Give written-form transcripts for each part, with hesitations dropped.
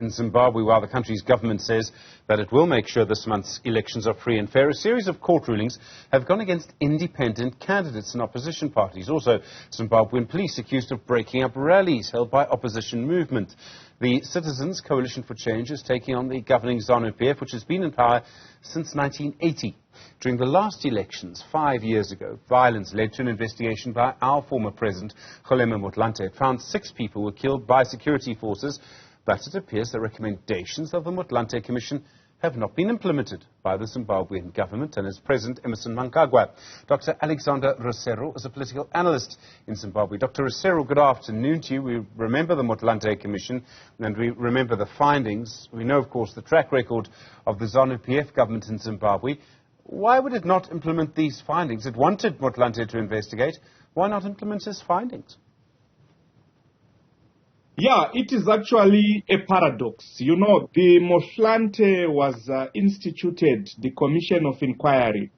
In Zimbabwe, while the country's government says that it will make sure this month's elections are free and fair, a series of court rulings have gone against independent candidates and opposition parties. Also, Zimbabwean police accused of breaking up rallies held by opposition movement. The Citizens Coalition for Change is taking on the governing ZANU-PF, which has been in power since 1980. During the last elections 5 years ago, violence led to an investigation by our former president, Kgalema Motlanthe. It found 6 people were killed by security forces, but it appears the recommendations of the Motlanthe Commission have not been implemented by the Zimbabwean government, and as President Emmerson Mnangagwa. Dr Alexander Rusero is a political analyst in Zimbabwe. Dr Rusero, good afternoon to you. We remember the Motlanthe Commission and we remember the findings. We know, of course, the track record of the ZANU-PF government in Zimbabwe. Why would it not implement these findings? It wanted Motlanthe to investigate. Why not implement his findings? Yeah, it is actually a paradox. You know, the Motlanthe was instituted, the Commission of Inquiry,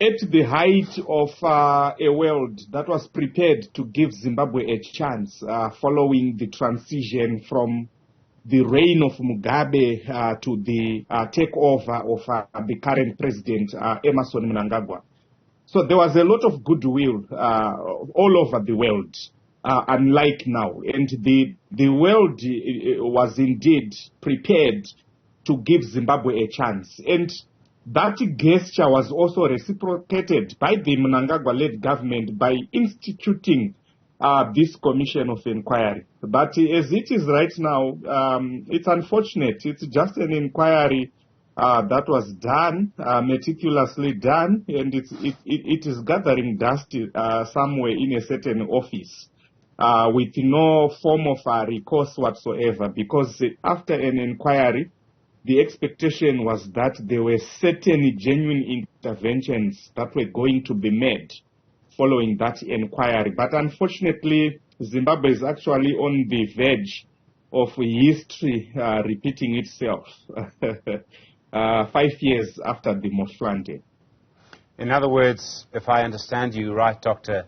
at the height of a world that was prepared to give Zimbabwe a chance following the transition from the reign of Mugabe to the takeover of the current president, Emmerson Mnangagwa. So there was a lot of goodwill all over the world. Unlike now, and the world was indeed prepared to give Zimbabwe a chance, and that gesture was also reciprocated by the Mnangagwa-led government by instituting this commission of inquiry. But as it is right now, it's unfortunate. It's just an inquiry that was done, meticulously done, and it is gathering dust somewhere in a certain office. With no form of recourse whatsoever, because after an inquiry, the expectation was that there were certain genuine interventions that were going to be made following that inquiry. But unfortunately, Zimbabwe is actually on the verge of history repeating itself 5 years after the Motlanthe. In other words, if I understand you right, Doctor,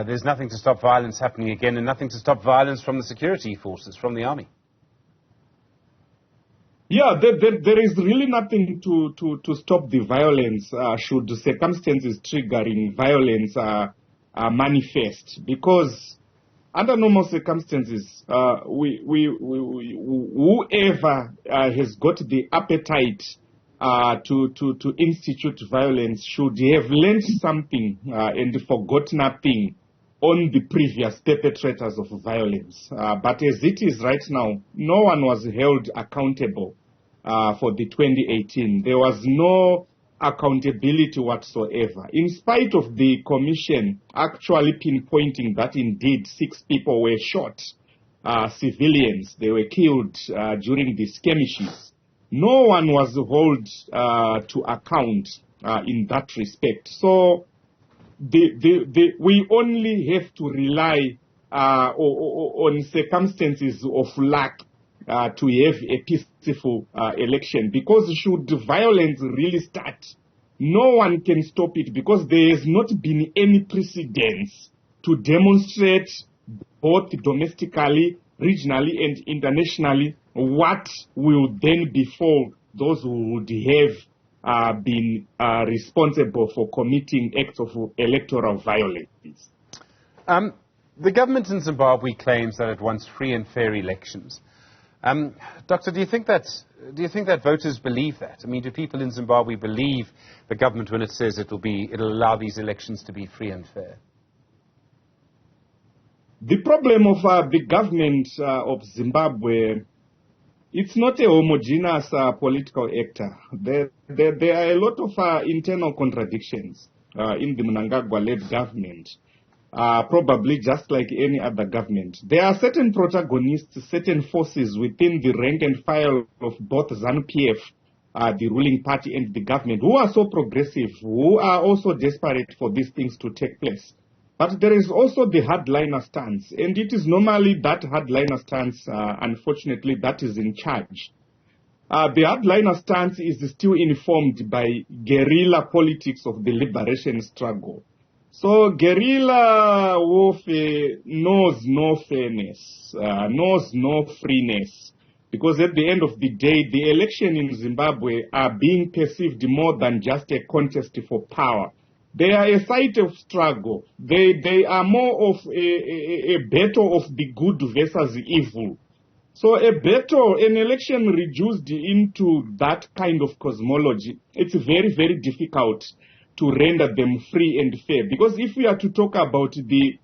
there's nothing to stop violence happening again and nothing to stop violence from the security forces, from the army. Yeah, there is really nothing to stop the violence should circumstances triggering violence manifest. Because under normal circumstances, whoever has got the appetite to institute violence should have learned something and forgot nothing on the previous perpetrators of violence. But as it is right now, no one was held accountable for the 2018. There was no accountability whatsoever, in spite of the commission actually pinpointing that indeed 6 people were shot, civilians. They were killed during the skirmishes. No one was held to account in that respect. So we only have to rely on circumstances of luck to have a peaceful election. Because should violence really start, no one can stop it, because there has not been any precedence to demonstrate both domestically, regionally and internationally what will then befall those who would have been responsible for committing acts of electoral violence. The government in Zimbabwe claims that it wants free and fair elections. Doctor, do you think that voters believe that? I mean, do people in Zimbabwe believe the government when it says it'll allow these elections to be free and fair? The problem of the government of Zimbabwe, it's not a homogeneous political actor. There are a lot of internal contradictions in the Mnangagwa-led government, probably just like any other government. There are certain protagonists, certain forces within the rank and file of both ZANU-PF, the ruling party, and the government, who are so progressive, who are also desperate for these things to take place. But there is also the hardliner stance, and it is normally that hardliner stance, unfortunately, that is in charge. The hardliner stance is still informed by guerrilla politics of the liberation struggle. So guerrilla warfare knows no fairness, knows no freeness. because at the end of the day, the election in Zimbabwe are being perceived more than just a contest for power. They are a site of struggle. They are more of a battle of the good versus evil. So a battle, an election reduced into that kind of cosmology, it's very, very difficult to render them free and fair. Because if we are to talk about the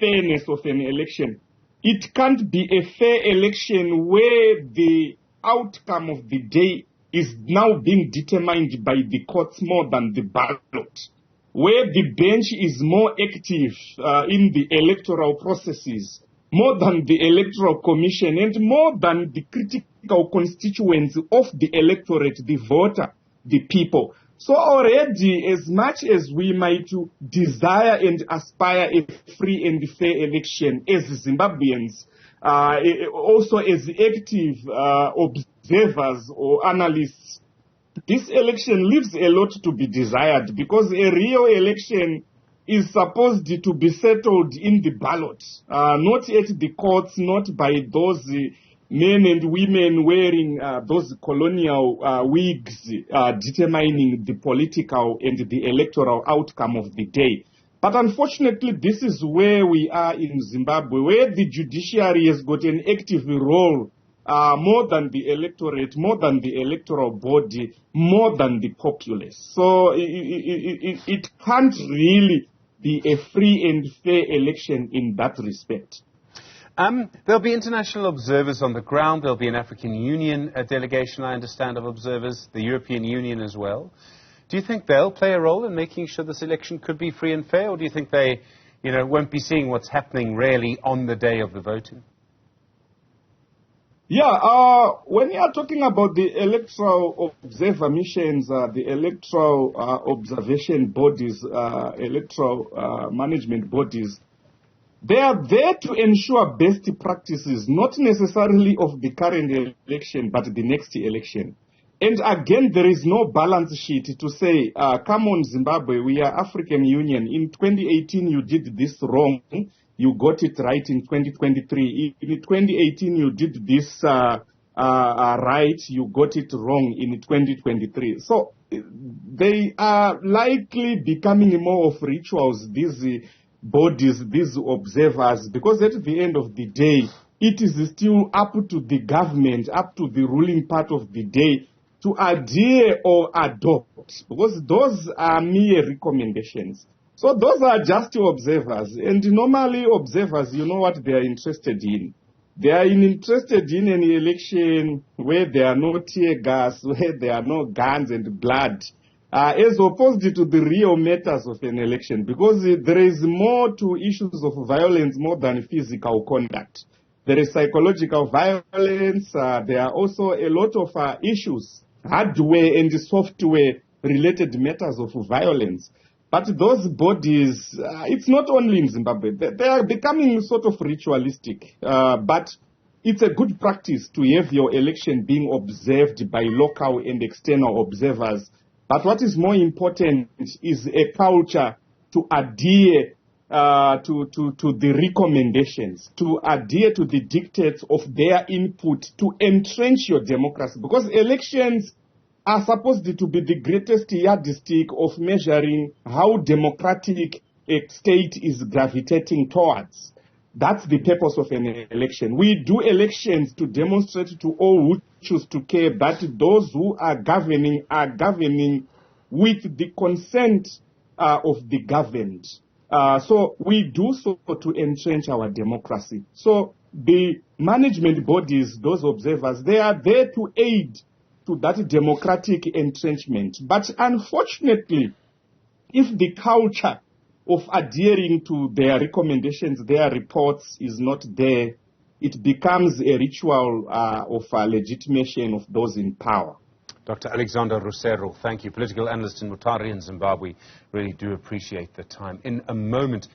fairness of an election, it can't be a fair election where the outcome of the day is now being determined by the courts more than the ballot, where the bench is more active in the electoral processes, more than the electoral commission, and more than the critical constituents of the electorate, the voter, the people. So already, as much as we might desire and aspire a free and fair election as Zimbabweans, also as active observers or analysts, this election leaves a lot to be desired, because a real election is supposed to be settled in the ballot, not at the courts, not by those men and women wearing those colonial wigs determining the political and the electoral outcome of the day. But unfortunately, this is where we are in Zimbabwe, where the judiciary has got an active role more than the electorate, more than the electoral body, more than the populace. So it can't really be a free and fair election in that respect. There'll be international observers on the ground. There'll be an African Union delegation, I understand, of observers, the European Union as well. Do you think they'll play a role in making sure this election could be free and fair, or do you think they, won't be seeing what's happening really on the day of the voting? Yeah, when you are talking about the electoral observer missions, the electoral observation bodies, electoral management bodies, they are there to ensure best practices, not necessarily of the current election, but the next election. And again, there is no balance sheet to say, come on, Zimbabwe, we are African Union. In 2018, you did this wrong. You got it right in 2023. In 2018, you did this right. You got it wrong in 2023. So they are likely becoming more of rituals, these bodies, these observers, because at the end of the day, it is still up to the government, up to the ruling part of the day to adhere or adopt, because those are mere recommendations. So those are just observers, and normally observers, you know what they are interested in. They are interested in an election where there are no tear gas, where there are no guns and blood, as opposed to the real matters of an election, because there is more to issues of violence more than physical conduct. There is psychological violence. There are also a lot of issues, hardware and software related matters of violence. But those bodies, it's not only in Zimbabwe, they are becoming sort of ritualistic. But it's a good practice to have your election being observed by local and external observers. But what is more important is a culture to adhere to the recommendations, to adhere to the dictates of their input, to entrench your democracy. Because elections are supposed to be the greatest yardstick of measuring how democratic a state is gravitating towards. That's the purpose of an election. We do elections to demonstrate to all who choose to care that those who are governing with the consent of the governed. So we do so to entrench our democracy. So the management bodies, those observers, they are there to aid to that democratic entrenchment. But unfortunately, if the culture of adhering to their recommendations, their reports is not there, it becomes a ritual of legitimation of those in power. Dr. Alexander Rusero, thank you. Political analyst in Mutare in Zimbabwe. Really do appreciate the time. In a moment.